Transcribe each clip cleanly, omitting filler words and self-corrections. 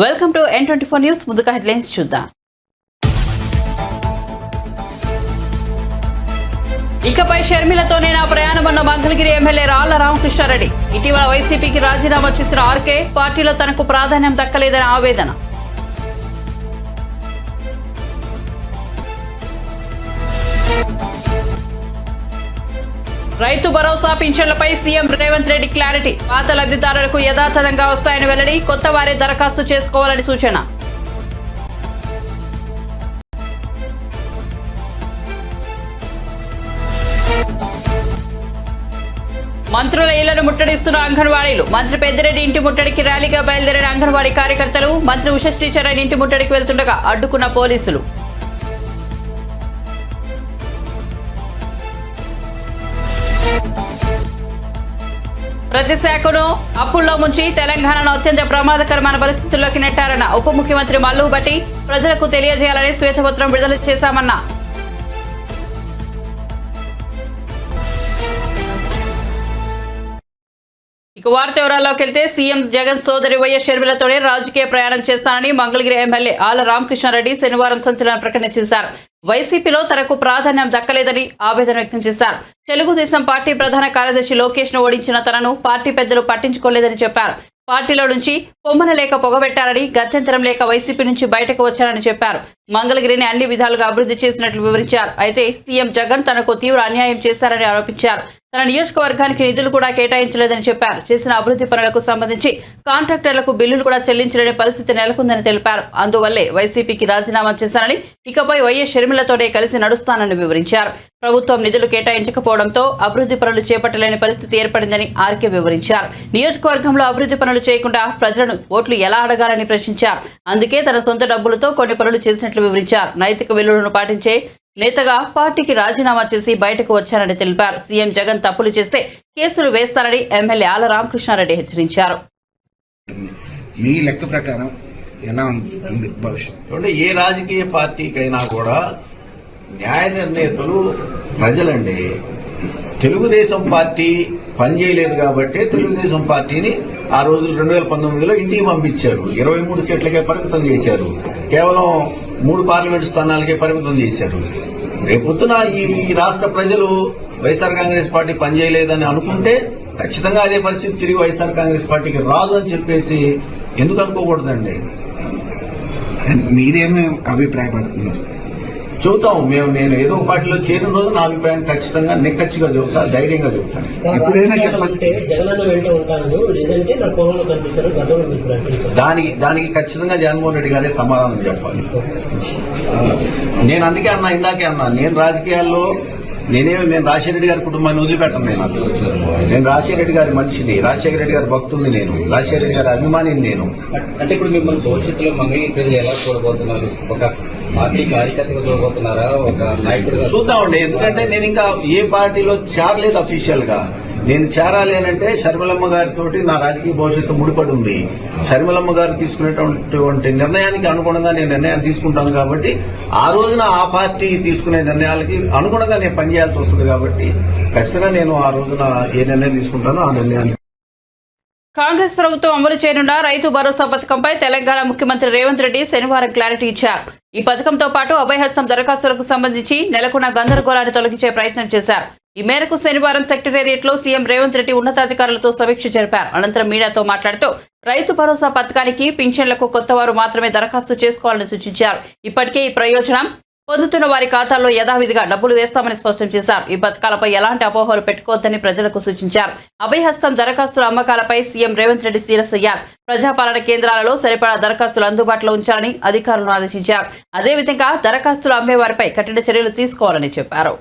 Welcome to N24 news. ముందుగా headlines చూద్దాం. ఇకపై షర్మిలతోనే నా ప్రయాణమన్న మంగళగిరి ఎమ్మెల్యే రాళ్ల రామకృష్ణారెడ్డి. ఇటీవల వైసీపీకి రాజీనామా చేసిన ఆర్కే పార్టీలో తనకు ప్రాధాన్యం దక్కలేదని ఆవేదన. Rythu Bharosa పింఛన్లపై CM Revanth Reddy clarity. పాత లబ్ధిదారులకు యథాతథంగా వస్తాయని వెల్లడి. కొత్త వారే దరఖాస్తు చేసుకోవాలని సూచన. మంత్రుల ఇళ్లను ముట్టడిస్తున్న అంగన్వాడీలు. మంత్రి పెద్దిరెడ్డి ఇంటి ముట్టడికి ర్యాలీగా బయలుదేరిన అంగన్వాడీ కార్యకర్తలు. మంత్రి ఉషశ్రీచరణ్ ఇంటి ముట్టడికి వెళ్తుండగా అడ్డుకున్న పోలీసులు. ప్రతి శాఖను అప్పుల్లో ముంచి తెలంగాణను అత్యంత ప్రమాదకరమైన పరిస్థితుల్లోకి నెట్టారన్న ఉప ముఖ్యమంత్రి మల్లు భట్టి. ప్రజలకు తెలియజేయాలని శ్వేతపత్రం విడుదల చేశామన్న. ఇక వార్త వివరాల్లోకి వెళ్తే సీఎం జగన్ సోదరి వైఎస్ షర్మిలతోనే రాజకీయ ప్రయాణం చేస్తానని మంగళగిరి ఎమ్మెల్యే ఆళ్ల రామకృష్ణారెడ్డి శనివారం సంచలన ప్రకటన చేశారు. వైసీపీలో తనకు ప్రాధాన్యం దక్కలేదని ఆవేదన వ్యక్తం చేశారు. తెలుగుదేశం పార్టీ ప్రధాన కార్యదర్శి లోకేష్ ను ఓడించిన తనను పార్టీ పెద్దలు పట్టించుకోలేదని చెప్పారు. పార్టీలో నుంచి పొమ్మన లేక పొగబెట్టారని, గత్యంతరం లేక వైసీపీ నుంచి బయటకు వచ్చారని చెప్పారు. మంగళగిరిని అన్ని విధాలుగా అభివృద్ధి చేసినట్లు వివరించారు. అయితే సీఎం జగన్ తనకు తీవ్ర అన్యాయం చేశారని ఆరోపించారు. తన నియోజకవర్గానికి నిధులు కూడా కేటాయించలేదని చెప్పారు. చేసిన అభివృద్ధి పనులకు సంబంధించి కాంట్రాక్టర్లకు బిల్లులు కూడా చెల్లించలేని పరిస్థితి నెలకొందని తెలిపారు. అందువల్లే వైసీపీకి రాజీనామా చేశారని, ఇకపై వైఎస్ షర్మిలతోనే కలిసి నడుస్తానని వివరించారు. ప్రభుత్వం నిధులు కేటాయించకపోవడంతో అభివృద్ధి పనులు చేపట్టలేని పరిస్థితి ఏర్పడిందని ఆర్కే వివరించారు. నియోజకవర్గంలో అభివృద్ధి పనులు చేయకుండా ప్రజలను ఓట్లు ఎలా అడగాలని ప్రశ్నించారు. అందుకే తన సొంత డబ్బులతో కొన్ని పనులు చేసినట్లు వివరించారు. నైతిక విలువలను పాటించే నేతగా పార్టీకి రాజీనామా చేసి బయటకు వచ్చారని తెలిపారు. సీఎం జగన్ తప్పులు చేస్తే కేసులు వేస్తారని ఎమ్మెల్యే ఆళ్ల రామకృష్ణారెడ్డి హెచ్చరించారు. మీ లెక్క ప్రకారం ఎలా ఉంటుంది భవిష్యత్తు? ఏ రాజకీయ పార్టీకైనా కూడా న్యాయ నిర్ణేతలు ప్రజలండి. తెలుగుదేశం పార్టీ పనిచేయలేదు కాబట్టి తెలుగుదేశం పార్టీని ఆ రోజు 2019లో ఇంటికి పంపించారు. 23 సీట్లకే పరిమితం చేశారు. కేవలం 3 పార్లమెంటు స్థానాలకే పరిమితం చేశారు. రేపొద్దున ఈ రాష్ట్ర ప్రజలు వైఎస్ఆర్ కాంగ్రెస్ పార్టీ పనిచేయలేదని అనుకుంటే ఖచ్చితంగా అదే పరిస్థితి తిరిగి వైఎస్ఆర్ కాంగ్రెస్ పార్టీకి రాదు అని చెప్పేసి ఎందుకు అనుకోకూడదండి? మీరేమి అభిప్రాయపడుతున్నారు? చూద్దాం. నేను ఏదో ఒక పార్టీలో చేరిన రోజు నా అభిప్రాయం ఖచ్చితంగా నిక్కచ్చిగా చెబుతా, ధైర్యంగా చెబుతాను. ఎప్పుడైనా చెప్పండి. దానికి ఖచ్చితంగా జగన్మోహన్ రెడ్డి గారే సమాధానం చెప్పాలి. నేను అందుకే అన్నా, ఇందాకే అన్నా, నేను రాజకీయాల్లో నేను రాజశేఖర రెడ్డి గారి కుటుంబాన్ని వదిలిపెట్టను. నేను రాజశేఖర రెడ్డి గారి మనిషిని, రాజశేఖర రెడ్డి గారి భక్తుల్ని, నేను రాజశేఖర రెడ్డి గారి అభిమానిని. నేను అంటే ఇప్పుడు మిమ్మల్ని భవిష్యత్తులో మంగళగిరి ప్రజలు ఎలా చూడబోతున్నారు? ఒక పార్టీ కార్యకర్తగా చూడబోతున్నారా, ఒక నాయకుడిగా? చూద్దామండి. ఎందుకంటే నేను ఇంకా ఏ పార్టీలో చేరలేదు అఫీషియల్ గా. నేను చేరాలి అనంటే షర్మిలమ్మ గారితో నా రాజకీయ భవిష్యత్తు ముడిపడి ఉంది. షర్మిలమ్మ గారు తీసుకునేటువంటి నిర్ణయానికి అనుగుణంగా నేను నిర్ణయం తీసుకుంటాను కాబట్టి ఆ రోజున ఆ పార్టీ తీసుకునే నిర్ణయాలకి అనుగుణంగా నేను పనిచేయాల్సి వస్తుంది కాబట్టి ఖచ్చితంగా నేను ఆ రోజున ఏ నిర్ణయం తీసుకుంటానో ఆ నిర్ణయాన్ని. కాంగ్రెస్ ప్రభుత్వం అమలు చేయనున్న రైతు భరోసా పథకంపై తెలంగాణ ముఖ్యమంత్రి రేవంత్ రెడ్డి శనివారం క్లారిటీ ఇచ్చారు. ఈ పథకంతో పాటు అభయహస్తం దరఖాస్తులకు సంబంధించి నెలకొన్న గందరగోళాన్ని తొలగించే ప్రయత్నం చేశారు. ఈ మేరకు శనివారం సెక్రటేరియట్ లో సీఎం రేవంత్ రెడ్డి ఉన్నతాధికారులతో సమీక్ష జరిపారు. అనంతరం మీడియాతో మాట్లాడుతూ రైతు భరోసా పథకానికి పింఛన్లకు కొత్తవారు మాత్రమే దరఖాస్తు చేసుకోవాలని సూచించారు. ఇప్పటికే ఈ ప్రయోజనం పొందుతున్న వారి ఖాతాల్లో యథావిధిగా డబ్బులు వేస్తామని స్పష్టం చేశారు. ఈ పథకాలపై ఎలాంటి అపోహలు పెట్టుకోవద్దని ప్రజలకు సూచించారు. అభయహస్తం దరఖాస్తుల అమ్మకాలపై సీఎం రేవంత్ రెడ్డి సీరియస్ అయ్యారు. ప్రజాపాలన కేంద్రాలలో సరిపడా దరఖాస్తులు అందుబాటులో ఉంచాలని అధికారులను ఆదేశించారు. అదేవిధంగా దరఖాస్తులు అమ్మే వారిపై కఠిన చర్యలు తీసుకోవాలని చెప్పారు.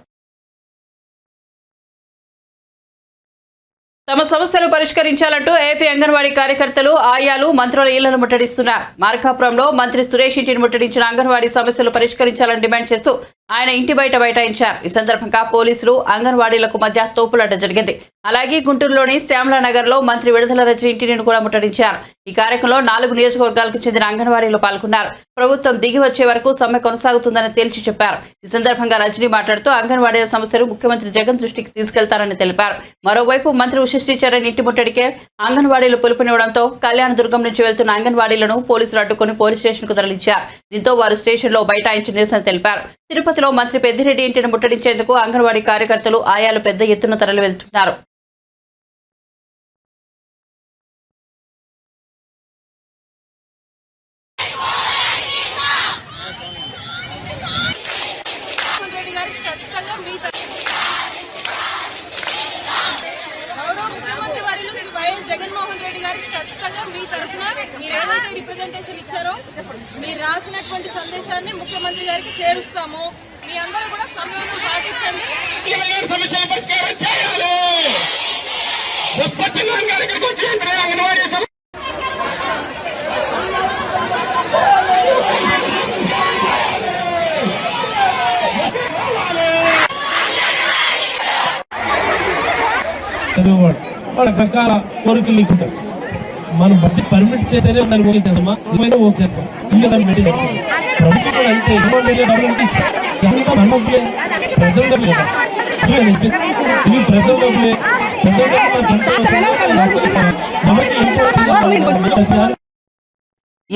తమ సమస్యలు పరిష్కరించాలంటూ ఏపీ అంగన్వాడీ కార్యకర్తలు, ఆయాలు మంత్రుల ఇళ్లను ముట్టడిస్తున్నారు. మార్కాపురంలో మంత్రి సురేష్ ఇంటిని ముట్టడించిన అంగన్వాడీ సమస్యలు పరిష్కరించాలని డిమాండ్ చేస్తూ ఆయన ఇంటి బయట బైఠాయించారు. ఈ సందర్భంగా పోలీసులు అంగన్వాడీలకు మధ్య తోపులాట జరిగింది. అలాగే గుంటూరులోని శ్యామలానగర్ లో మంత్రి విడుదల రజని ఇంటిని కూడా ముట్టడించారు. ఈ కార్యక్రమంలో 4 నియోజకవర్గాలకు చెందిన అంగన్వాడీలు పాల్గొన్నారు. ప్రభుత్వం దిగి వచ్చే వరకు సమ్మె కొనసాగుతుందని తేల్చి చెప్పారు. ఈ సందర్భంగా రజని మాట్లాడుతూ అంగన్వాడీల సమస్యలు ముఖ్యమంత్రి జగన్ దృష్టికి తీసుకెళ్తారని తెలిపారు. మరోవైపు మంత్రి ఉషశ్రీ చరణ్ ఇంటి ముట్టడికే అంగన్వాడీలు పిలుపునివ్వడంతో కళ్యాణదుర్గం నుంచి వెళ్తున్న అంగన్వాడీలను పోలీసులు అడ్డుకుని పోలీస్ స్టేషన్ కు తరలించారు. దీంతో వారు స్టేషన్ లో బైఠాయించి నిరసన తెలిపారు. తిరుపతిలో మంత్రి పెద్దిరెడ్డి ఇంటిని ముట్టడించేందుకు అంగన్వాడీ కార్యకర్తలు ఆయాలు పెద్ద ఎత్తున తరలి వెళ్తున్నారు. జగన్మోహన్ రెడ్డి గారికి ఖచ్చితంగా మీ తరఫున మీరు ఏదైతే రిప్రజెంటేషన్ ఇచ్చారో మీరు రాసినటువంటి సందేశాన్ని ముఖ్యమంత్రి గారికి చేరుస్తాము. మీ అందరూ కూడా సంయమనం పాటించండి. వాళ్ళ రకాల కోరికలు నీకుంటాయి. మనం బడ్జెట్ పర్మిట్ చేస్తేనే దాన్ని ఓకే చేస్తామా, ఏమైనా ఓకే చేస్తాం. ఇంకా దాన్ని మెయింటైన్ చేస్తాం. ప్రభుత్వం కూడా అంతే. ప్రజల డబ్బులే కదా, ఇవి ప్రజల డబ్బులే.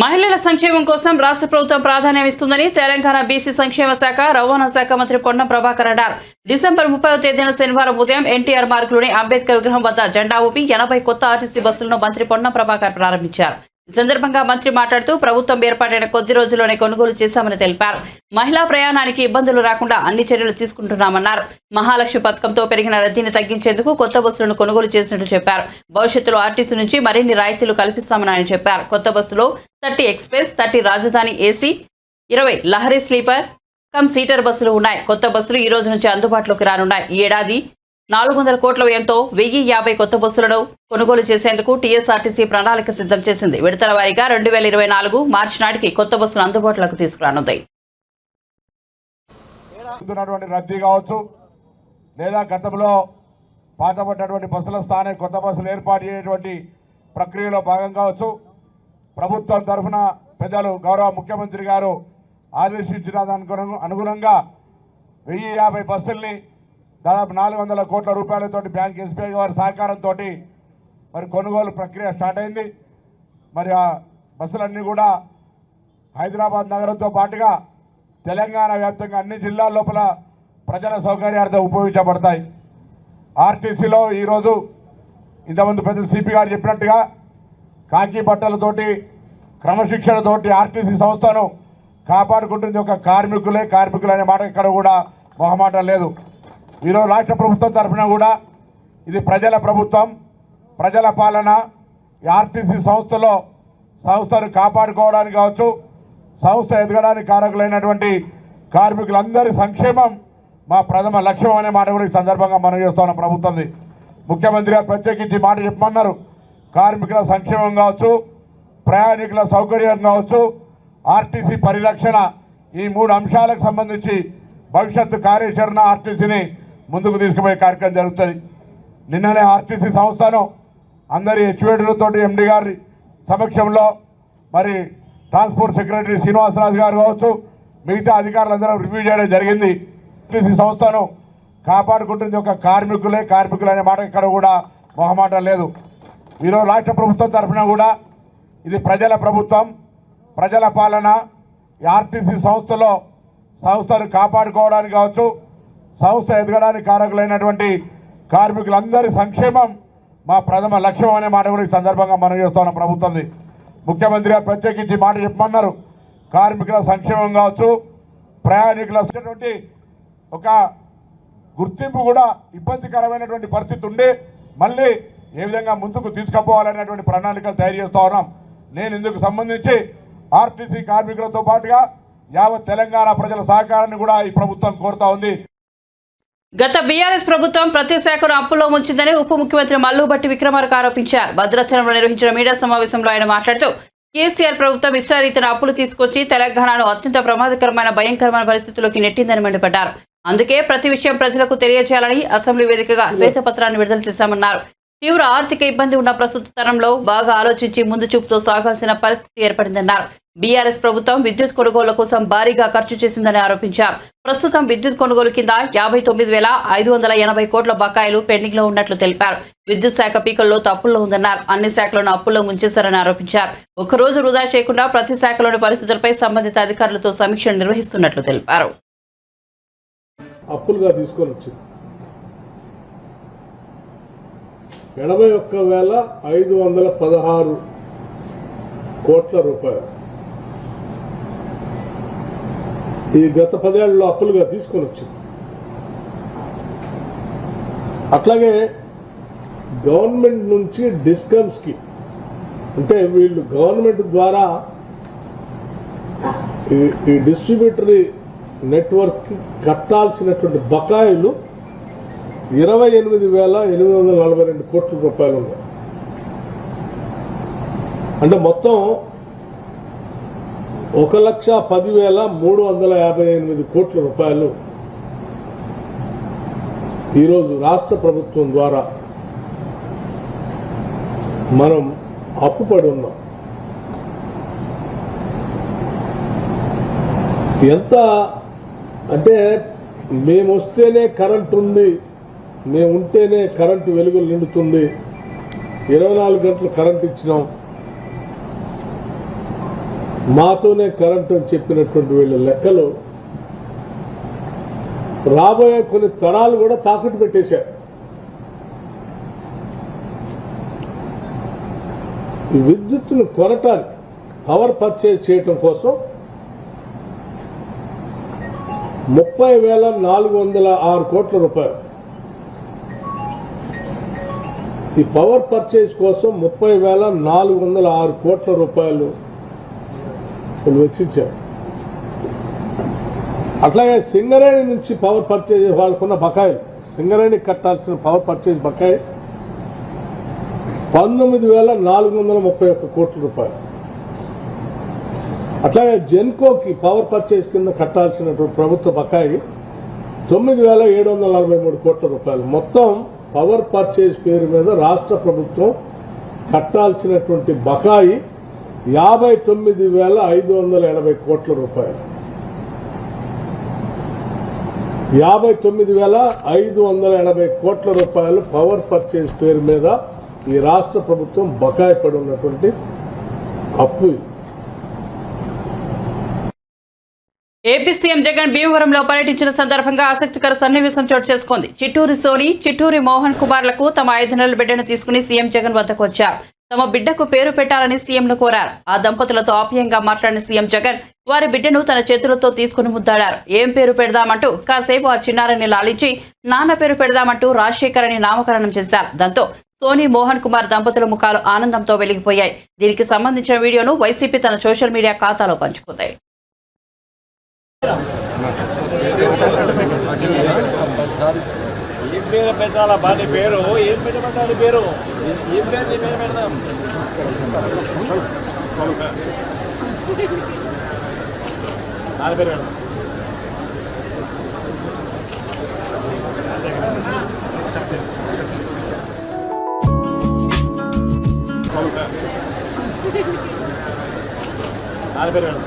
మహిళల సంక్షేమం కోసం రాష్ట్ర ప్రభుత్వం ప్రాధాన్యం ఇస్తుందని తెలంగాణ బీసీ సంక్షేమ శాఖ రవాణా శాఖ మంత్రి పొన్నం ప్రభాకర్ అన్నారు. డిసెంబర్ 30వ తేదీన శనివారం ఉదయం ఎన్టీఆర్ మార్గులోని అంబేద్కర్ విగ్రహం వద్ద జెండా ఊపి 80 కొత్త ఆర్టీసీ బస్సులను మంత్రి పొన్నం ప్రభాకర్ ప్రారంభించారు. ఈ సందర్భంగా మంత్రి మాట్లాడుతూ ప్రభుత్వం ఏర్పాటైన కొద్ది రోజుల్లోనే కొనుగోలు చేశామని తెలిపారు. మహిళా ప్రయాణానికి ఇబ్బందులు రాకుండా అన్ని చర్యలు తీసుకుంటున్నామన్నారు. మహాలక్ష్మి పథకంతో పెరిగిన రద్దీని తగ్గించేందుకు కొత్త బస్సులను కొనుగోలు చేసినట్టు చెప్పారు. భవిష్యత్తులో ఆర్టీసీ నుంచి మరిన్ని రాయితీలు కల్పిస్తామని ఆయన చెప్పారు. కొత్త బస్సులో 30 ఎక్స్ప్రెస్, 30 రాజధాని ఏసీ, 20 లహరీ స్లీపర్ కమ్ సీటర్ బస్సులు ఉన్నాయి. కొత్త బస్సులు ఈ రోజు నుంచి అందుబాటులోకి రానున్నాయి. ఈ ఏడాది 400 కోట్ల వ్యయంతో 1050 కొత్త బస్సులను కొనుగోలు చేసేందుకు టీఎస్ఆర్టీసీ ప్రణాళిక సిద్ధం చేసింది. విడతల వారీగా 2024 మార్చి నాటికి కొత్త బస్సులు అందుబాటులోకి తీసుకురానుంది. రద్దీ కావచ్చు, లేదా గతంలో పాతపడినటువంటి బస్సుల స్థానం కొత్త బస్సులు ఏర్పాటు చేయటువంటి ప్రక్రియలో భాగం కావచ్చు. ప్రభుత్వం తరఫున పెద్దలు గౌరవ ముఖ్యమంత్రి గారు ఆదేశించిన దానికి అనుగుణంగా 1050 బస్సుల్ని దాదాపు 400 కోట్ల రూపాయలతోటి బ్యాంక్ ఎస్బీఐ వారి సహకారంతో మరి కొనుగోలు ప్రక్రియ స్టార్ట్ అయింది. మరి ఆ బస్సులన్నీ కూడా హైదరాబాద్ నగరంతో పాటుగా తెలంగాణ వ్యాప్తంగా అన్ని జిల్లాల లోపల ప్రజల సౌకర్యార్థం ఉపయోగించబడతాయి. ఆర్టీసీలో ఈరోజు ఇంతకుముందు పెద్ద సిపి గారు చెప్పినట్టుగా కాకి బట్టలతోటి క్రమశిక్షణతోటి ఆర్టీసీ సంస్థను కాపాడుకుంటుంది ఒక కార్మికులే. కార్మికులు అనే మాట ఇక్కడ కూడా మొహమాటం లేదు. ఈరోజు రాష్ట్ర ప్రభుత్వం తరఫున కూడా ఇది ప్రజల ప్రభుత్వం, ప్రజల పాలన. ఈ ఆర్టీసీ సంస్థను కాపాడుకోవడానికి కావచ్చు, సంస్థ ఎదగడానికి కారకులైనటువంటి కార్మికులందరి సంక్షేమం మా ప్రథమ లక్ష్యం అనే మాట కూడా ఈ సందర్భంగా మనం చేస్తున్నాం. ప్రభుత్వంది ముఖ్యమంత్రి గారు ప్రత్యేకించి మాట చెప్పమన్నారు. కార్మికుల సంక్షేమం కావచ్చు, ప్రయాణికుల సౌకర్యం కావచ్చు, ఆర్టీసీ పరిరక్షణ, ఈ 3 అంశాలకు సంబంధించి భవిష్యత్తు కార్యాచరణ ఆర్టీసీని ముందుకు తీసుకుపోయే కార్యక్రమం జరుగుతుంది. నిన్ననే ఆర్టీసీ సంస్థను అందరి హెచ్వేడులతో ఎండి గారి సమక్షంలో మరి ట్రాన్స్పోర్ట్ సెక్రటరీ శ్రీనివాసరాజు గారు కావచ్చు, మిగతా అధికారులందరూ రివ్యూ చేయడం జరిగింది. ఆర్టీసీ సంస్థను కాపాడుకుంటుంది ఒక కార్మికులే. కార్మికులు అనే మాట ఇక్కడ కూడా మొహమాటం లేదు. ఈరోజు రాష్ట్ర ప్రభుత్వం తరఫున కూడా ఇది ప్రజల ప్రభుత్వం, ప్రజల పాలన. ఈ ఆర్టీసీ సంస్థను కాపాడుకోవడానికి కావచ్చు, సంస్థ ఎదగడానికి కారకులైనటువంటి కార్మికులందరి సంక్షేమం మా ప్రథమ లక్ష్యం అనే మాట కూడా ఈ సందర్భంగా మనం చేస్తున్నాం. ప్రభుత్వంది ముఖ్యమంత్రి గారు ప్రత్యేకించి మాట చెప్పమన్నారు. కార్మికుల సంక్షేమం కావచ్చు, ప్రయాణికుల ఒక గుర్తింపు కూడా ఇబ్బందికరమైనటువంటి పరిస్థితి ఉండి మళ్ళీ ఏ విధంగా ముందుకు తీసుకుపోవాలనేటువంటి ప్రణాళికలు తయారు చేస్తూ ఉన్నాం. నేను ఇందుకు సంబంధించి ఆర్టీసీ కార్మికులతో పాటుగా యావత్ తెలంగాణ ప్రజల సహకారాన్ని కూడా ఈ ప్రభుత్వం కోరుతా ఉంది. గత బీఆర్ఎస్ ప్రభుత్వం ప్రతి శాఖను అప్పులో ముంచిందని ఉప ముఖ్యమంత్రి మల్లుభట్టి విక్రమార్క ఆరోపించారు. భద్రాచలంలో నిర్వహించిన మీడియా సమావేశంలో ఆయన మాట్లాడుతూ కేసీఆర్ ప్రభుత్వం ఇష్టారీతిన అప్పులు తీసుకొచ్చి తెలంగాణను అత్యంత ప్రమాదకరమైన భయంకరమైన పరిస్థితుల్లోకి నెట్టిందని మండిపడ్డారు. అందుకే ప్రతి విషయం ప్రజలకు తెలియజేయాలని అసెంబ్లీ వేదికగా శ్వేతపత్రాన్ని విడుదల చేశామన్నారు. తీవ్ర ఆర్థిక ఇబ్బంది ఉన్న ప్రస్తుత తరంలో బాగా ఆలోచించి ముందు చూపుతో సాగాల్సిన పరిస్థితి ఏర్పడిందన్నారు. బీఆర్ఎస్ ప్రభుత్వం విద్యుత్ కొనుగోళ్ల కోసం భారీగా ఖర్చు చేసిందని ఆరోపించారు. ప్రస్తుతం విద్యుత్ కొనుగోలు కింద 59,580 కోట్ల బకాయిలు పెండింగ్ లో ఉన్నట్లు తెలిపారు. విద్యుత్ శాఖ పీకల్లో తప్పుల్లో ఉందన్నారు. అన్ని శాఖలను అప్పుల్లో ముంచేశారని ఆరోపించారు. ఒక్కరోజు వృధా చేయకుండా ప్రతి శాఖలోని పరిస్థితులపై సంబంధిత అధికారులతో సమీక్ష నిర్వహిస్తున్నట్లు తెలిపారు. అప్పులుగా తీసుకొని వచ్చింది 81,516 కోట్ల రూపాయలు. ఈ గత 10 ఏళ్లలో అప్పులుగా తీసుకొని వచ్చింది. అట్లాగే గవర్నమెంట్ నుంచి డిస్కమ్స్ కి, అంటే వీళ్ళు గవర్నమెంట్ ద్వారా ఈ డిస్ట్రిబ్యూటరీ నెట్వర్క్ కి కట్టాల్సినటువంటి బకాయిలు 28,842 కోట్ల రూపాయలు ఉన్నాయి. అంటే మొత్తం 1,10,358 కోట్ల రూపాయలు ఈరోజు రాష్ట్ర ప్రభుత్వం ద్వారా మనం అప్పుపడి ఉన్నాం. ఎంత అంటే మేము వస్తేనే కరెంట్ ఉంది, మేము ఉంటేనే కరెంటు వెలుగులు నిండుతుంది, 24 గంటలు కరెంట్ ఇచ్చినాం, మాతోనే కరెంటు అని చెప్పినటువంటి వీళ్ళ లెక్కలు రాబోయే కొన్ని తరాలు కూడా తాకట్టు పెట్టేశారు. ఈ విద్యుత్తును కొనటానికి, పవర్ పర్చేజ్ చేయటం కోసం 30,406 కోట్ల రూపాయలు. ఈ పవర్ పర్చేజ్ కోసం 30,406 కోట్ల రూపాయలు వెచ్చించారు. అట్లాగే సింగరేణి నుంచి పవర్ పర్చేజ్ వాళ్ళకున్న బకాయిలు, సింగరేణి కట్టాల్సిన పవర్ పర్చేజ్ బకాయి 19,431 కోట్ల రూపాయలు. అట్లాగే జెన్కోకి పవర్ పర్చేజ్ కింద కట్టాల్సినటువంటి ప్రభుత్వ బకాయి 9,743 కోట్ల రూపాయలు. మొత్తం పవర్ పర్చేజ్ పేరు మీద రాష్ట్ర ప్రభుత్వం కట్టాల్సినటువంటి బకాయి 59,580 కోట్ల రూపాయలు. 59,580 కోట్ల రూపాయలు పవర్ పర్చేజ్ పేరు మీద ఈ రాష్ట్ర ప్రభుత్వం బకాయి పడి ఉన్నటువంటి అప్పు. ఏపీ సీఎం జగన్ భీమవరంలో పర్యటించిన సందర్భంగా ఆసక్తికర సన్నివేశం చోటు చేసుకుంది. చిట్టూరి సోని, చిట్టూరి మోహన్ కుమార్లకు తమ 5 నెలల బిడ్డను తీసుకుని సీఎం జగన్ వద్దకు వచ్చారు. తమ బిడ్డకు పేరు పెట్టాలని సీఎంను కోరారు. ఆ దంపతులతో ఆప్యాయంగా మాట్లాడిన సీఎం జగన్ వారి బిడ్డను తన చేతులతో తీసుకుని ముద్దాడారు. ఏం పేరు పెడదామంటూ కాసేపు ఆ చిన్నారిని లాలించి నాన్న పేరు పెడదామంటూ రాజశేఖర్ అని నామకరణం చేశారు. దాంతో సోని, మోహన్ కుమార్ దంపతుల ముఖాలు ఆనందంతో వెలిగిపోయాయి. దీనికి సంబంధించిన వీడియోను వైసీపీ తన సోషల్ మీడియా ఖాతాలో పంచుకుంది. ఏం పేరు పెట్టాలా బాని పేరు, ఏం పెట్టమంటారు పేరు, ఏం పేరు పెడదాం. నాన్న పేరు పెడదాం. నాన్న పేరు పెడదాం.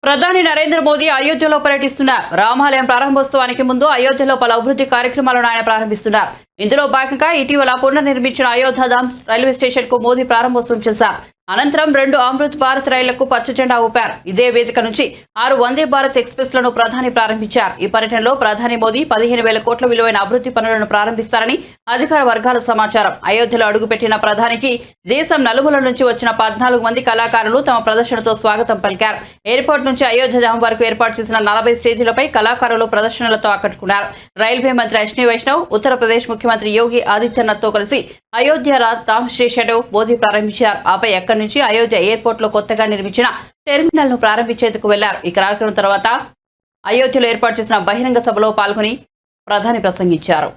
ప్రధాని నరేంద్ర మోదీ అయోధ్యలో పర్యటిస్తున్నారు. రామాలయం ప్రారంభోత్సవానికి ముందు అయోధ్యలో పలు అభివృద్ధి కార్యక్రమాలను ఆయన ప్రారంభిస్తున్నారు. ఇందులో భాగంగా ఇటీవల పునర్నిర్మించిన అయోధ్యధామ్ రైల్వే స్టేషన్ కు మోదీ ప్రారంభోత్సవం చేశారు. అనంతరం 2 అమృత్ భారత్ రైళ్లకు పచ్చజెండా ఊపారు. ఇదే వేదిక నుంచి 6 వందే భారత్ ఎక్స్ప్రెస్ లను ప్రధాని ప్రారంభించారు. ఈ పర్యటనలో ప్రధాని మోదీ 15,000 కోట్ల విలువైన అభివృద్ధి పనులను ప్రారంభిస్తారని అధికార వర్గాల సమాచారం. అయోధ్యలో అడుగుపెట్టిన ప్రధానికి దేశం నలుమూల నుంచి వచ్చిన 14 మంది కళాకారులు తమ ప్రదర్శనతో స్వాగతం పలికారు. ఎయిర్పోర్ట్ నుంచి అయోధ్యధామ్ వరకు ఏర్పాటు చేసిన 40 స్టేజీలపై కళాకారులు ప్రదర్శనలతో ఆకట్టుకున్నారు. రైల్వే మంత్రి అశ్విని వైష్ణవ్, ఉత్తరప్రదేశ్ ముఖ్యమంత్రి యోగి ఆదిత్యనాథ్ తో కలిసి అయోధ్య ధామ్ స్టేషన్ మోదీ ప్రారంభించారు. ఆపై అక్కడి నుంచి అయోధ్య ఎయిర్పోర్ట్ లో కొత్తగా నిర్మించిన టెర్మినల్ ను ప్రారంభించేందుకు వెళ్లారు. ఈ కార్యక్రమం తర్వాత అయోధ్యలో ఏర్పాటు చేసిన బహిరంగ సభలో పాల్గొని ప్రధాని ప్రసంగించారు.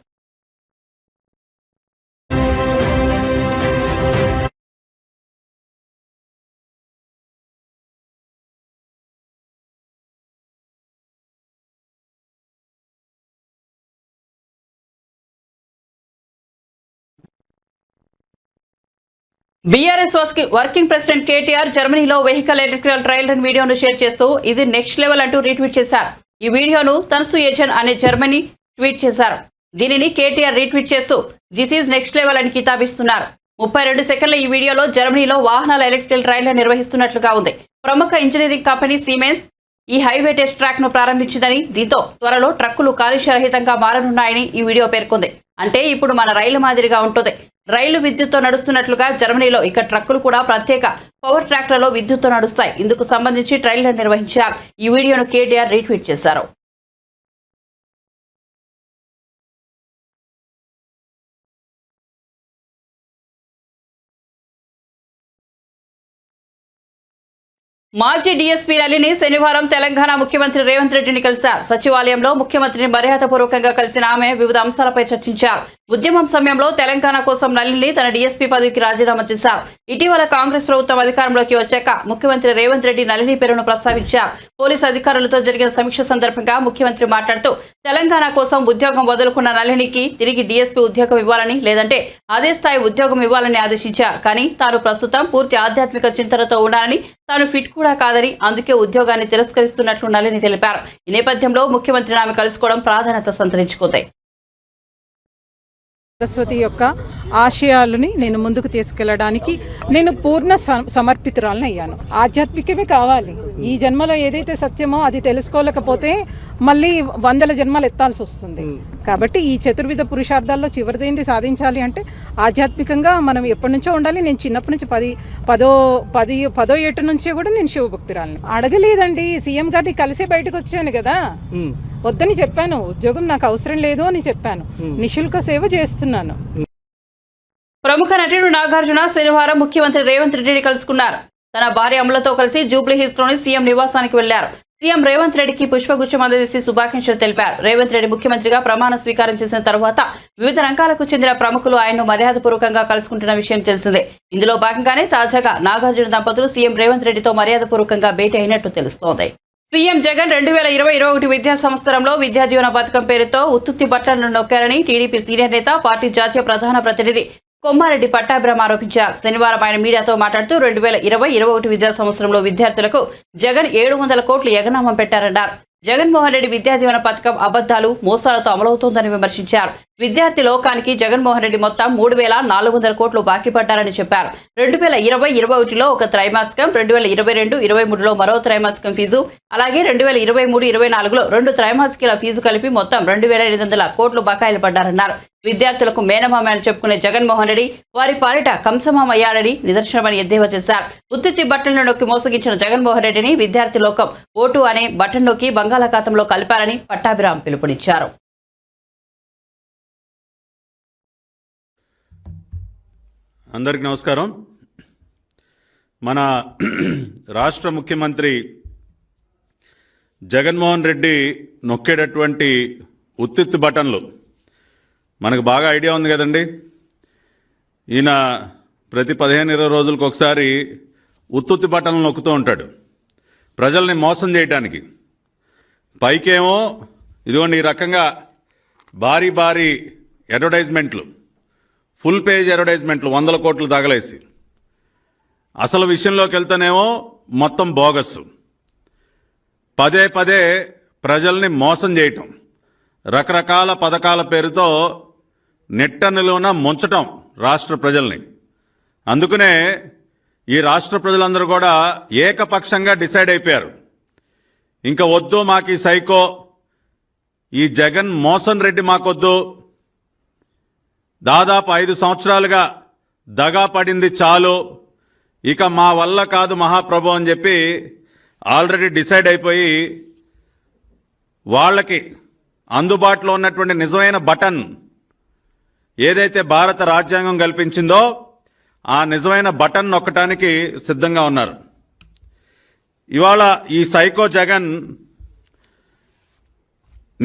బీఆర్ఎస్ వర్కింగ్ ప్రెసిడెంట్ కేటీఆర్ జర్మనీలో వెహికల్ ఎలక్ట్రికల్ ట్రయల్ రన్ వీడియోను షేర్ చేస్తూ ఇది నెక్స్ట్ లెవెల్ అంటూ రీట్వీట్ చేశారు. ఈ వీడియోను తన్సు ఏజన్ అనే జర్మనీ ట్వీట్ చేశారు. దీనిని కేటీఆర్ రీట్వీట్ చేస్తూ దిస్ ఈజ్ నెక్స్ట్ లెవెల్ అని కితాబిస్తున్నారు. 32 సెకండ్ల ఈ వీడియోలో జర్మనీలో వాహనాల ఎలక్ట్రికల్ ట్రయల్ రన్ నిర్వహిస్తున్నట్లుగా ఉంది. ప్రముఖ ఇంజనీరింగ్ కంపెనీ సిమెన్స్ ఈ హైవే టెస్ట్ ట్రాక్ ను ప్రారంభించిందని, దీంతో త్వరలో ట్రక్కులు కాలుష్యరహితంగా మారనున్నాయని ఈ వీడియో పేర్కొంది. అంటే ఇప్పుడు మన రైలు మాదిరిగా ఉంటుంది. రైలు విద్యుత్తో నడుస్తున్నట్లుగా జర్మనీలో ఇక ట్రక్కులు కూడా ప్రత్యేక పవర్ ట్రాక్లలో విద్యుత్తో నడుస్తాయి. ఇందుకు సంబంధించి ట్రయల్ రన్ నిర్వహించారు. ఈ వీడియోను కేటీఆర్ రీట్వీట్ చేశారు. మాజీ డీఎస్పీ నళిని శనివారం తెలంగాణ ముఖ్యమంత్రి రేవంత్ రెడ్డిని కలిశారు. సచివాలయంలో ముఖ్యమంత్రిని మర్యాదపూర్వకంగా కలిసిన ఆమె వివిధ అంశాలపై చర్చించారు. ఉద్యమం సమయంలో తెలంగాణ కోసం నళిని తన డీఎస్పీ పదవికి రాజీనామా చేశారు. ఇటీవల కాంగ్రెస్ ప్రభుత్వం అధికారంలోకి వచ్చాక ముఖ్యమంత్రి రేవంత్ రెడ్డి నళిని పేరును ప్రస్తావించారు. పోలీసు అధికారులతో జరిగిన సమీక్ష సందర్భంగా ముఖ్యమంత్రి మాట్లాడుతూ తెలంగాణ కోసం ఉద్యోగం వదులుకున్న నళినికి తిరిగి డీఎస్పీ ఉద్యోగం ఇవ్వాలని, లేదంటే అదే స్థాయి ఉద్యోగం ఇవ్వాలని ఆదేశించారు. కానీ తాను ప్రస్తుతం పూర్తి ఆధ్యాత్మిక చింతనతో ఉండాలని, తాను ఫిట్ కూడా కాదని, అందుకే ఉద్యోగాన్ని తిరస్కరిస్తున్నట్లు నళిని తెలిపారు. ఈ నేపథ్యంలో ముఖ్యమంత్రిని ఆమె కలుసుకోవడం ప్రాధాన్యత సంతరించుకుంది. సరస్వతి యొక్క ఆశయాలని నేను ముందుకు తీసుకెళ్లడానికి నేను పూర్ణ సమర్పితురాలను అయ్యాను. ఆధ్యాత్మికమే కావాలి. ఈ జన్మలో ఏదైతే సత్యమో అది తెలుసుకోలేకపోతే మళ్ళీ 100 జన్మలు ఎత్తాల్సి వస్తుంది. కాబట్టి ఈ చతుర్విధ పురుషార్థాల్లో చివరిదైంది సాధించాలి అంటే ఆధ్యాత్మికంగా మనం ఎప్పటి నుంచో ఉండాలి. నేను చిన్నప్పటి నుంచి పదో ఏట నుంచే కూడా నేను శివభక్తురాలని. అడగలేదండి, సీఎం గారిని కలిసి బయటకు వచ్చాను కదా, వద్దని చెప్పాను. ఉద్యోగం నాకు అవసరం లేదు అని చెప్పాను. నిశుల్క సేవ చేస్తున్నాను. ప్రముఖ నటుడు నాగార్జున శనివారం ముఖ్యమంత్రి రేవంత్ రెడ్డిని కలుసుకున్నారు. తన భార్య అమలతో కలిసి జూబ్లీ హిల్స్ లోని సీఎం నివాసానికి వెళ్లారు. సీఎం రేవంత్ రెడ్డికి పుష్పగుచ్చం అందజేసి శుభాకాంక్షలు తెలిపారు. రేవంత్ రెడ్డి ముఖ్యమంత్రిగా ప్రమాణ స్వీకారం చేసిన తర్వాత వివిధ రంగాలకు చెందిన ప్రముఖులు ఆయన్ను మర్యాదపూర్వకంగా కలుసుకుంటున్న విషయం తెలిసిందే. ఇందులో భాగంగానే తాజాగా నాగార్జున దంపతులు సీఎం రేవంత్ రెడ్డితో మర్యాదపూర్వకంగా భేటీ అయినట్టు తెలుస్తోంది. సీఎం జగన్ 2020-21 విద్యా సంవత్సరంలో విద్యా దీవెన పథకం పేరుతో ఉత్తుత్తి బట్టలను నొక్కారని టీడీపీ సీనియర్ నేత, పార్టీ జాతీయ ప్రధాన ప్రతినిధి కొమ్మారెడ్డి పట్టాభిరామ్ ఆరోపించారు. శనివారం ఆయన మీడియాతో మాట్లాడుతూ 2020-21 విద్యా సంవత్సరంలో విద్యార్థులకు జగన్ 700 కోట్లు ఎగనామం పెట్టారన్నారు. జగన్మోహన్ రెడ్డి విద్యా దీవెన పథకం అబద్దాలు, మోసాలతో అమలవుతోందని విమర్శించారు. విద్యార్థి లోకానికి జగన్మోహన్ రెడ్డి మొత్తం 3,400 కోట్లు బాకీ పడ్డారని చెప్పారు. 2020-21లో ఒక త్రైమాసికం, 2022-23లో మరో త్రైమాసికం ఫీజు, అలాగే 2023-24లో 2 త్రైమాసికాల ఫీజు కలిపి మొత్తం 2,800 కోట్లు బకాయిలు పడ్డారన్నారు. విద్యార్థులకు మేనమామ అని చెప్పుకునే జగన్మోహన్ రెడ్డి వారి పాలిట కంసమామయ్యాడని నిదర్శనమని ఎద్దేవా చేశారు. ఉత్తిత్తి బట్టలను నొక్కి మోసగించిన జగన్మోహన్ రెడ్డిని విద్యార్థి లోకం ఓటు అనే బటన్ నొక్కి బంగాళాఖాతంలో కలిపారని పట్టాభిరామ్ పిలుపునిచ్చారు. అందరికీ నమస్కారం. మన రాష్ట్ర ముఖ్యమంత్రి జగన్మోహన్ రెడ్డి నొక్కేటటువంటి ఉత్తిత్తి బటన్లు మనకు బాగా ఐడియా ఉంది కదండి. ఈయన ప్రతి 15-20 రోజులకు ఒకసారి ఉత్తుత్తి బటన్లు నొక్కుతూ ఉంటాడు ప్రజల్ని మోసం చేయడానికి. పైకేమో ఇదిగోండి ఈ రకంగా భారీ భారీ అడ్వర్టైజ్మెంట్లు, ఫుల్ పేజ్ అడ్వర్టైజ్మెంట్లు 100 కోట్లు తగలేసి, అసలు విషయంలోకి వెళ్తేనేమో మొత్తం బోగస్. పదే పదే ప్రజల్ని మోసం చేయటం, రకరకాల పథకాల పేరుతో నెట్టనిలోన ముంచటం రాష్ట్ర ప్రజల్ని. అందుకనే ఈ రాష్ట్ర ప్రజలందరూ కూడా ఏకపక్షంగా డిసైడ్ అయిపోయారు, ఇంకా వద్దు మాకు ఈ సైకో, ఈ జగన్ మోహన్ రెడ్డి మాకొద్దు, దాదాపు 5 సంవత్సరాలుగా దగా పడింది చాలు, ఇక మా వల్ల కాదు మహాప్రభు అని చెప్పి ఆల్రెడీ డిసైడ్ అయిపోయి వాళ్ళకి అందుబాటులో ఉన్నటువంటి నిజమైన బటన్ ఏదైతే భారత రాజ్యాంగం కల్పించిందో ఆ నిజమైన బటన్ నొక్కటానికి సిద్ధంగా ఉన్నారు. ఇవాళ ఈ సైకో జగన్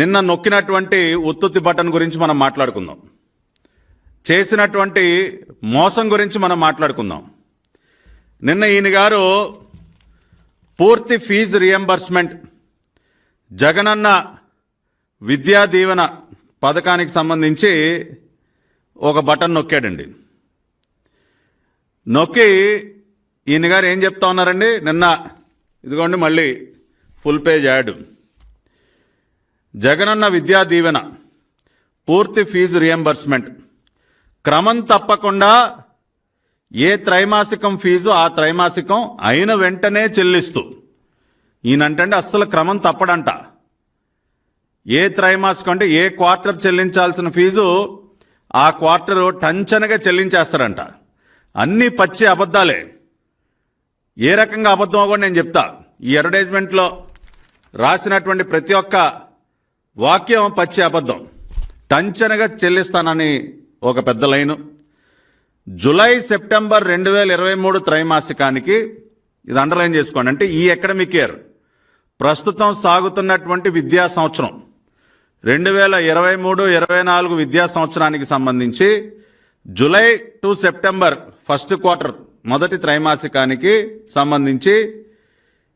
నిన్న నొక్కినటువంటి ఉత్తుత్తి బటన్ గురించి మనం మాట్లాడుకుందాం. చేసినటువంటి మోసం గురించి మనం మాట్లాడుకుందాం. నిన్న ఈయన గారు పూర్తి ఫీజు రియంబర్స్మెంట్ జగనన్న విద్యా దీవెన పథకానికి సంబంధించి ఒక బటన్ నొక్కాడండి. నొక్కి ఈయన గారు ఏం చెప్తా ఉన్నారండి నిన్న, ఇదిగోండి మళ్ళీ full page add. Jagananna Vidya Deevena పూర్తి ఫీజు రియంబర్స్మెంట్ క్రమం తప్పకుండా ఏ త్రైమాసికం ఫీజు ఆ త్రైమాసికం అయిన వెంటనే చెల్లిస్తూ, ఈయనంటే అస్సలు క్రమం తప్పడంట. ఏ త్రైమాసికం అంటే ఏ క్వార్టర్ చెల్లించాల్సిన ఫీజు ఆ క్వార్టర్ టంచనగా చెల్లించేస్తారంట. అన్నీ పచ్చి అబద్ధాలే. ఏ రకంగా అబద్ధమో కూడా నేను చెప్తా. ఈ అడ్వర్టైజ్మెంట్లో రాసినటువంటి ప్రతి ఒక్క వాక్యం పచ్చి అబద్ధం. టంచనగా చెల్లిస్తానని ఒక పెద్ద లైను. జూలై సెప్టెంబర్ 2023 త్రైమాసికానికి, ఇది అండర్లైన్ చేసుకోండి, అంటే ఈ అకాడమిక్ ఇయర్ ప్రస్తుతం సాగుతున్నటువంటి విద్యా సంవత్సరం 2023-24 విద్యా సంవత్సరానికి సంబంధించి July to September first quarter మొదటి త్రైమాసికానికి సంబంధించి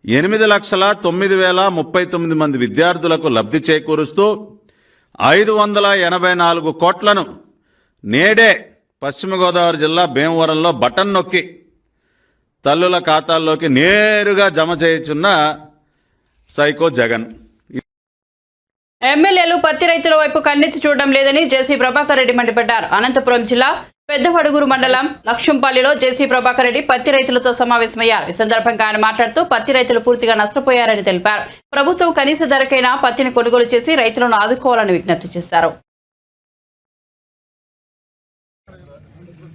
8,09,039 మంది విద్యార్థులకు లబ్ధి చేకూరుస్తూ 584 కోట్లను నేడే పశ్చిమ గోదావరి జిల్లా భీమవరంలో బటన్ నొక్కి తల్లుల ఖాతాల్లోకి నేరుగా జమ చేయుచున్న సైకో జగన్. ఎమ్మెల్యేలు పత్తి రైతుల వైపు కన్నెత్తి చూడడం లేదని జేసీ ప్రభాకర్ రెడ్డి మండిపడ్డారు. అనంతపురం జిల్లా పెద్దవడుగురు మండలం లక్ష్యంపల్లిలో జేసీ ప్రభాకర్ రెడ్డి పత్తి రైతులతో సమావేశమయ్యారు. ఈ సందర్భంగా ఆయన మాట్లాడుతూ పత్తి రైతులు పూర్తిగా నష్టపోయారని తెలిపారు. ప్రభుత్వం కనీస ధరకైనా పత్తిని కొనుగోలు చేసి రైతులను ఆదుకోవాలని విజ్ఞప్తి చేశారు.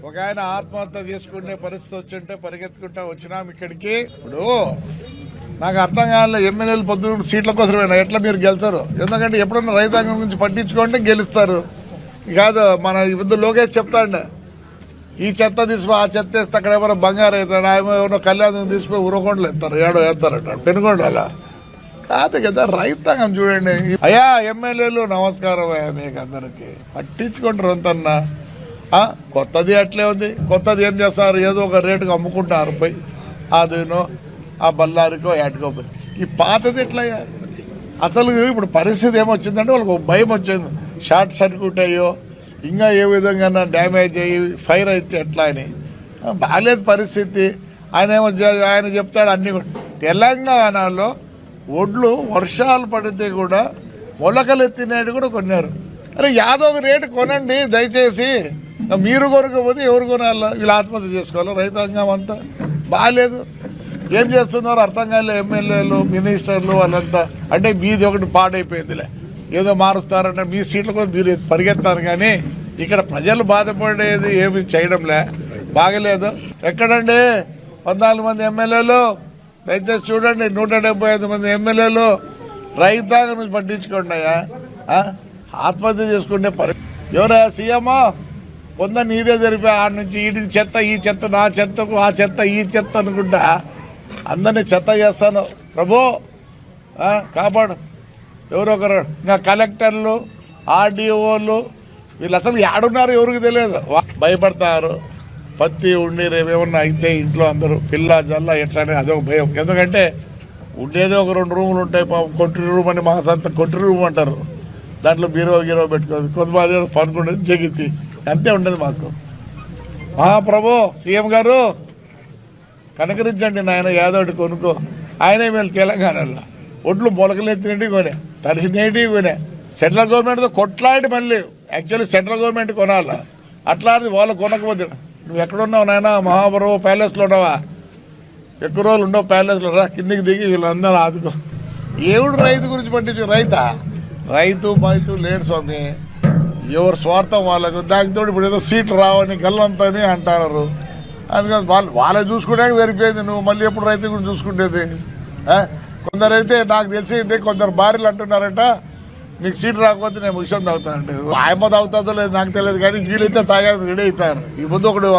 ఒక ఆయన ఆత్మహత్య చేసుకునే పరిస్థితి వచ్చింటే పరిగెత్తుకుంటా వచ్చినాం ఇక్కడికి. ఇప్పుడు నాకు అర్థం కావాలి, ఎమ్మెల్యేలు పొద్దున్న సీట్ల కోసమైనా ఎట్లా మీరు గెలిచారు? ఎందుకంటే ఎప్పుడన్నా రైతాంగం గురించి పట్టించుకుంటే గెలుస్తారు. కాదు మన ఇప్పుడు లోకేష్ చెప్తాండే, ఈ చెత్త తీసిపో ఆ చెత్త వేస్తే అక్కడ ఏమైనా బంగారు అవుతాడు, ఏమైనా కళ్యాణం తీసిపోయి ఉరకొండలు ఎత్తారు, ఏడో వేస్తారట పెనుగొండ. అలా కాదు కదా రైతాంగం చూడండి. అయ్యా ఎమ్మెల్యేలు నమస్కారం అయ్యా మీకు అందరికీ, పట్టించుకుంటారు అంతన్నా. కొత్తది అట్లే ఉంది. కొత్తది ఏం చేస్తారు, ఏదో ఒక రేటుకు అమ్ముకుంటారు పోయి, అదేనో ఆ బల్లారికో ఏటుకో పోయి. ఈ పాతది ఎట్లయ్యా? అసలు ఇప్పుడు పరిస్థితి ఏమొచ్చిందంటే వాళ్ళకి ఒక భయం వచ్చింది, షార్ట్ సర్క్యూట్ అయ్యో ఇంకా ఏ విధంగా డ్యామేజ్ అయ్యి ఫైర్ అయితే ఎట్లా అని. బాగాలేదు పరిస్థితి. ఆయన చెప్తాడు అన్నీ. తెలంగాణలో ఒడ్లు వర్షాలు పడితే కూడా మొలకలు ఎత్తినట్టు కూడా కొన్నారు. అరే యాదవ్ రేటు కొనండి దయచేసి. మీరు కొనకపోతే ఎవరు కొనాలి? వీళ్ళు ఆత్మహత్య చేసుకోవాలి. రైతాంగం అంతా బాగాలేదు. ఏం చేస్తున్నారో అర్థం కాలే ఎమ్మెల్యేలు మినిస్టర్లు వాళ్ళంతా. అంటే మీది ఒకటి పాడైపోయిందిలే, ఏదో మారుస్తారంటే మీ సీట్ల కోసం మీరు పరిగెత్తారు, కానీ ఇక్కడ ప్రజలు బాధపడేది ఏమి చేయడంలే. బాగలేదు. ఎక్కడండి 14 మంది ఎమ్మెల్యేలు? దయచేసి చూడండి, 175 మంది ఎమ్మెల్యేలు. రైతాంగం నుంచి పట్టించుకోండి అయ్యా. ఆత్మహత్య చేసుకుంటే ఎవరా సీఎమో? కొందరు నీదే జరిపా ఆడ నుంచి ఈడికి చెత్త, ఈ చెత్త నా చెత్తకు, ఆ చెత్త ఈ చెత్త అనుకుంటా అందరినీ చెత్త చేస్తాను. ప్రభు కాపాడు. ఎవరో ఒకరు నా కలెక్టర్లు ఆర్డీఓలు వీళ్ళు అసలు ఏడున్నారు ఎవరికి తెలియదు. భయపడతారు. పత్తి ఉండి రేవేమన్నా అయితే ఇంట్లో అందరూ పిల్ల జల్ల ఎట్లానే అదొక భయం. ఎందుకంటే ఉండేదే ఒక 2 రూములు ఉంటాయి. కొట్టి రూమ్ అని మాసంత కొట్టి రూమ్ అంటారు. దాంట్లో బీరో గీరో పెట్టుకోదు, కొంతమంది పనుకుంటుంది జగితి, అంతే ఉండదు మాకు. మహాప్రభు సీఎం గారు కనకరించండి నాయన, యాదవ్కి కొనుక్కో. ఆయనే మేము తెలంగాణలో ఒడ్లు మొలకలెత్తినట్టు కొనే, తరిసినవి కొనే. సెంట్రల్ గవర్నమెంట్తో కొట్లాడి మళ్ళీ యాక్చువల్లీ సెంట్రల్ గవర్నమెంట్ కొనాలి. అట్లాంటిది వాళ్ళు కొనకపోతే నువ్వు ఎక్కడున్నావు నాయన? మహాప్రభు ప్యాలెస్లో ఉన్నావా? ఎక్కువ రోజులు ఉండవు ప్యాలెస్లో. రా కిందికి దిగి వీళ్ళందరూ ఆదుకో. ఏవుడు రైతు గురించి పట్టించు? రైతు బయతు లేడు స్వామి. ఎవరు స్వార్థం వాళ్ళకు. దానితో ఇప్పుడు ఏదో సీట్లు రావని గల్లంతని అంటున్నారు. అందుకని వాళ్ళే చూసుకునే సరిపోయింది. నువ్వు మళ్ళీ ఎప్పుడు రైతు గురించి చూసుకుంటేది? కొందరైతే నాకు తెలిసింది, కొందరు భార్యలు అంటున్నారట మీకు సీట్ రాకపోతే నేను విషయం తాగుతానంటే. ఆయమ్మ తాగుతుందో లేదు నాకు తెలియదు, కానీ వీళ్ళైతే తాగేది రెడీ అవుతారు. ఈ ముందు ఒకడు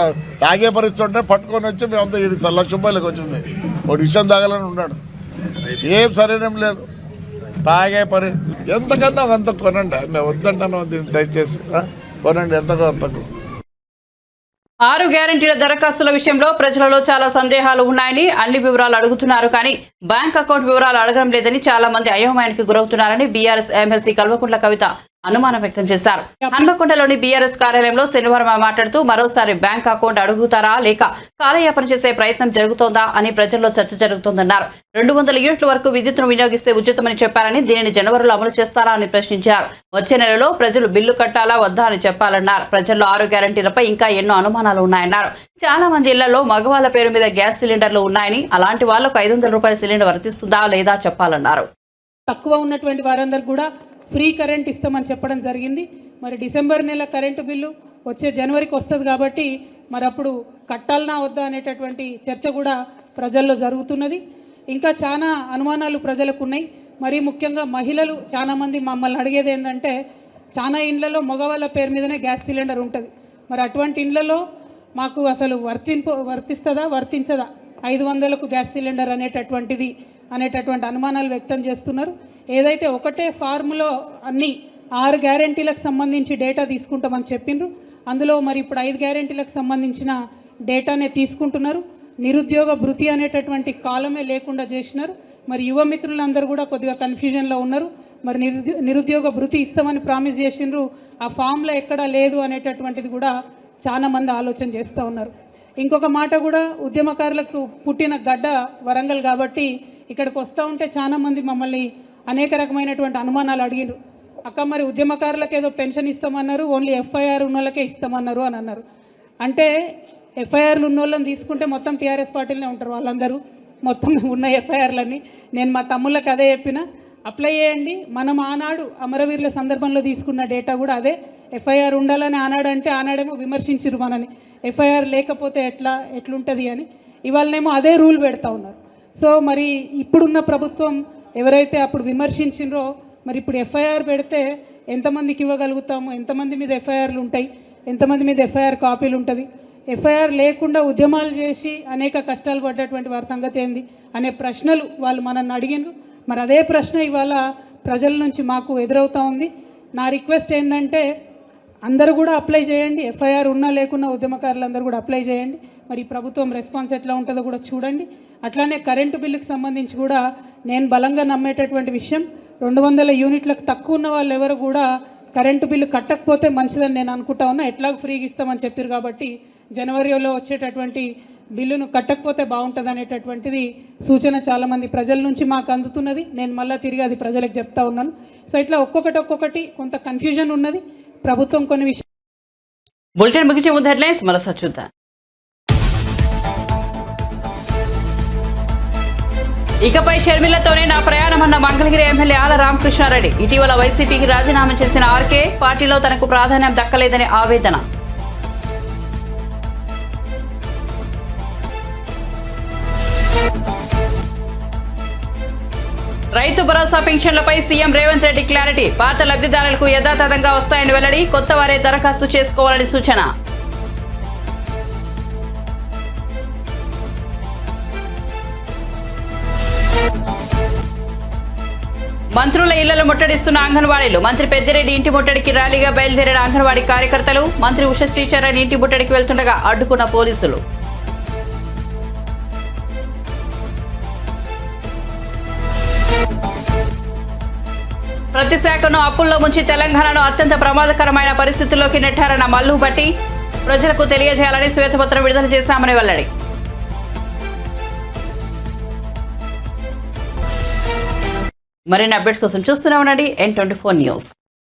తాగే పరిస్థితి ఉంటే పట్టుకొని వచ్చి మేమంతా 7 లక్ష రూపాయలకు వచ్చింది. ఒకటి విషయం తాగాలని ఉన్నాడు. ఏం సరైనం లేదు. తాగే పని ఎంతకన్నా అంత కొనండి. మేము వద్దంటాను దయచేసి కొనండి, ఎంతకో అంతకు. 6 గ్యారెంటీల దరఖాస్తుల విషయంలో ప్రజలలో చాలా సందేహాలు ఉన్నాయని, అన్ని వివరాలు అడుగుతున్నారు కానీ బ్యాంక్ అకౌంట్ వివరాలు అడగడం లేదని చాలా మంది అయోమయానికి గురవుతున్నారని బీఆర్ఎస్ ఎమ్మెల్సీ కల్వకుంట్ల కవిత అనుమానం వ్యక్తం చేశారు. హన్మకొండలోని బీఆర్ఎస్ కార్యాలయంలో శనివారం మాట్లాడుతూ మరోసారి బ్యాంక్ అకౌంట్ అడుగుతారా లేక కాలయాపన చేసే ప్రయత్నం జరుగుతోందా అని ప్రజల్లో చర్చ జరుగుతోందన్నారు. 200 యూనిట్ల వరకు విద్యుత్తును వినియోగిస్తే ఉచితమని చెప్పారని దీనిని జనవరిలో అమలు చేస్తారా అని ప్రశ్నించారు. వచ్చే నెలలో ప్రజలు బిల్లు కట్టాలా వద్దా అని చెప్పాలన్నారు. ప్రజల్లో 6 గ్యారంటీలపై ఇంకా ఎన్నో అనుమానాలు ఉన్నాయన్నారు. చాలా మంది ఇళ్లలో మగవాళ్ల పేరు మీద గ్యాస్ సిలిండర్లు ఉన్నాయని అలాంటి వాళ్లకు 500 రూపాయల సిలిండర్ వర్తిస్తుందా లేదా చెప్పాలన్నారు. తక్కువ ఉన్నటువంటి వారందరూ కూడా ఫ్రీ కరెంట్ ఇస్తామని చెప్పడం జరిగింది. మరి డిసెంబర్ నెల కరెంటు బిల్లు వచ్చే జనవరికి వస్తుంది కాబట్టి మరి అప్పుడు కట్టాలనా వద్దా అనేటటువంటి చర్చ కూడా ప్రజల్లో జరుగుతున్నది. ఇంకా చాలా అనుమానాలు ప్రజలకు ఉన్నాయి. మరి ముఖ్యంగా మహిళలు చాలామంది మమ్మల్ని అడిగేది ఏంటంటే చాలా ఇండ్లలో మగవాళ్ళ పేరు మీదనే గ్యాస్ సిలిండర్ ఉంటుంది. మరి అటువంటి ఇండ్లలో మాకు అసలు వర్తిస్తుందా వర్తించదా 500కు గ్యాస్ సిలిండర్ అనేటటువంటి అనుమానాలు వ్యక్తం చేస్తున్నారు. ఏదైతే ఒకటే ఫార్ములో అన్ని 6 గ్యారెంటీలకు సంబంధించి డేటా తీసుకుంటామని చెప్పిండ్రు. అందులో మరి ఇప్పుడు 5 గ్యారెంటీలకు సంబంధించిన డేటానే తీసుకుంటున్నారు. నిరుద్యోగ భృతి అనేటటువంటి కాలమే లేకుండా చేసినారు. మరి యువ మిత్రులందరూ కూడా కొద్దిగా కన్ఫ్యూజన్లో ఉన్నారు. మరి నిరుద్యోగ భృతి ఇస్తామని ప్రామిస్ చేసిండ్రు, ఆ ఫామ్లో ఎక్కడా లేదు అనేటటువంటిది కూడా చాలా మంది ఆలోచన చేస్తూ ఉన్నారు. ఇంకొక మాట కూడా, ఉద్యమకారులకు పుట్టిన గడ్డ వరంగల్ కాబట్టి ఇక్కడికి వస్తూ ఉంటే చాలా మంది మమ్మల్ని అనేక రకమైనటువంటి అనుమానాలు అడిగిరు. అక్క మరి ఉద్యమకారులకు ఏదో పెన్షన్ ఇస్తామన్నారు, ఓన్లీ ఎఫ్ఐఆర్ ఉన్న వాళ్ళకే ఇస్తామన్నారు అని అన్నారు. అంటే ఎఫ్ఐఆర్లు ఉన్న వాళ్ళని తీసుకుంటే మొత్తం టీఆర్ఎస్ పార్టీలోనే ఉంటారు వాళ్ళందరూ, మొత్తం ఉన్న ఎఫ్ఐఆర్లన్నీ. నేను మా తమ్ముళ్ళకి అదే చెప్పిన, అప్లై చేయండి. మనం ఆనాడు అమరవీరుల సందర్భంలో తీసుకున్న డేటా కూడా అదే. ఎఫ్ఐఆర్ ఉండాలని ఆనాడంటే ఆనాడేమో విమర్శించారు మనని, ఎఫ్ఐఆర్ లేకపోతే ఎట్లుంటుంది అని. ఇవాళనేమో అదే రూల్ పెడతా ఉన్నారు. సో మరి ఇప్పుడున్న ప్రభుత్వం ఎవరైతే అప్పుడు విమర్శించిండ్రో మరి ఇప్పుడు ఎఫ్ఐఆర్ పెడితే ఎంతమందికి ఇవ్వగలుగుతాము, ఎంతమంది మీద ఎఫ్ఐఆర్లు ఉంటాయి, ఎంతమంది మీద ఎఫ్ఐఆర్ కాపీలు ఉంటుంది, ఎఫ్ఐఆర్ లేకుండా ఉద్యమాలు చేసి అనేక కష్టాలు పడ్డటువంటి వారి సంగతి ఏంది అనే ప్రశ్నలు వాళ్ళు మనల్ని అడిగినారు. మరి అదే ప్రశ్న ఇవాళ ప్రజల నుంచి మాకు ఎదురవుతూ ఉంది. నా రిక్వెస్ట్ ఏంటంటే అందరూ కూడా అప్లై చేయండి, ఎఫ్ఐఆర్ ఉన్నా లేకున్నా ఉద్యమకారులందరూ కూడా అప్లై చేయండి. మరి ప్రభుత్వం రెస్పాన్స్ ఎట్లా ఉంటుందో కూడా చూడండి. అట్లానే కరెంటు బిల్లుకు సంబంధించి కూడా నేను బలంగా నమ్మేటటువంటి విషయం, 200 యూనిట్లకు తక్కువ ఉన్న వాళ్ళు ఎవరు కూడా కరెంటు బిల్లు కట్టకపోతే మంచిదని నేను అనుకుంటా ఉన్నా. ఎట్లాగో ఫ్రీగా ఇస్తామని చెప్పారు కాబట్టి జనవరిలో వచ్చేటటువంటి బిల్లును కట్టకపోతే బాగుంటుంది అనేటటువంటిది సూచన చాలామంది ప్రజల నుంచి మాకు అందుతున్నది. నేను మళ్ళీ తిరిగి అది ప్రజలకు చెప్తా ఉన్నాను. సో ఇట్లా ఒక్కొక్కటి కొంత కన్ఫ్యూజన్ ఉన్నది. ప్రభుత్వం కొన్ని విషయాలు. బులెటిన్ ముగించే ముందు హెడ్లైన్స్ మరోసారి చూద్దాం. ఇకపై షర్మిలతోనే నా ప్రయాణమన్న మంగళగిరి ఎమ్మెల్యే ఆల రామకృష్ణారెడ్డి. ఇటీవల వైసీపీకి రాజీనామా చేసిన ఆర్కే పార్టీలో తనకు ప్రాధాన్యం దక్కలేదని ఆవేదన. Rythu Bharosa పెన్షన్లపై CM Revanth Reddy clarity. పాత లబ్ధిదారులకు యథాతథంగా వస్తాయని వెల్లడి. కొత్త వారే దరఖాస్తు చేసుకోవాలని సూచన. మంత్రుల ఇళ్లను ముట్టడిస్తున్న అంగన్వాడీలు. మంత్రి పెద్దిరెడ్డి ఇంటి ముట్టడికి ర్యాలీగా బయలుదేరిన అంగన్వాడీ కార్యకర్తలు. మంత్రి ఉషశ్రీచరణ్ ఇంటి ముట్టడికి వెళ్తుండగా అడ్డుకున్న పోలీసులు. ప్రతి శాఖను అప్పుల్లో ముంచి తెలంగాణను అత్యంత ప్రమాదకరమైన పరిస్థితుల్లోకి నెట్టారన్న మల్లు భట్టి. ప్రజలకు తెలియజేయాలని శ్వేతపత్రం విడుదల చేశామని వెల్లడి. మరిన్ని అప్డేట్స్ కోసం చూస్తూనే ఉండండి N24 న్యూస్.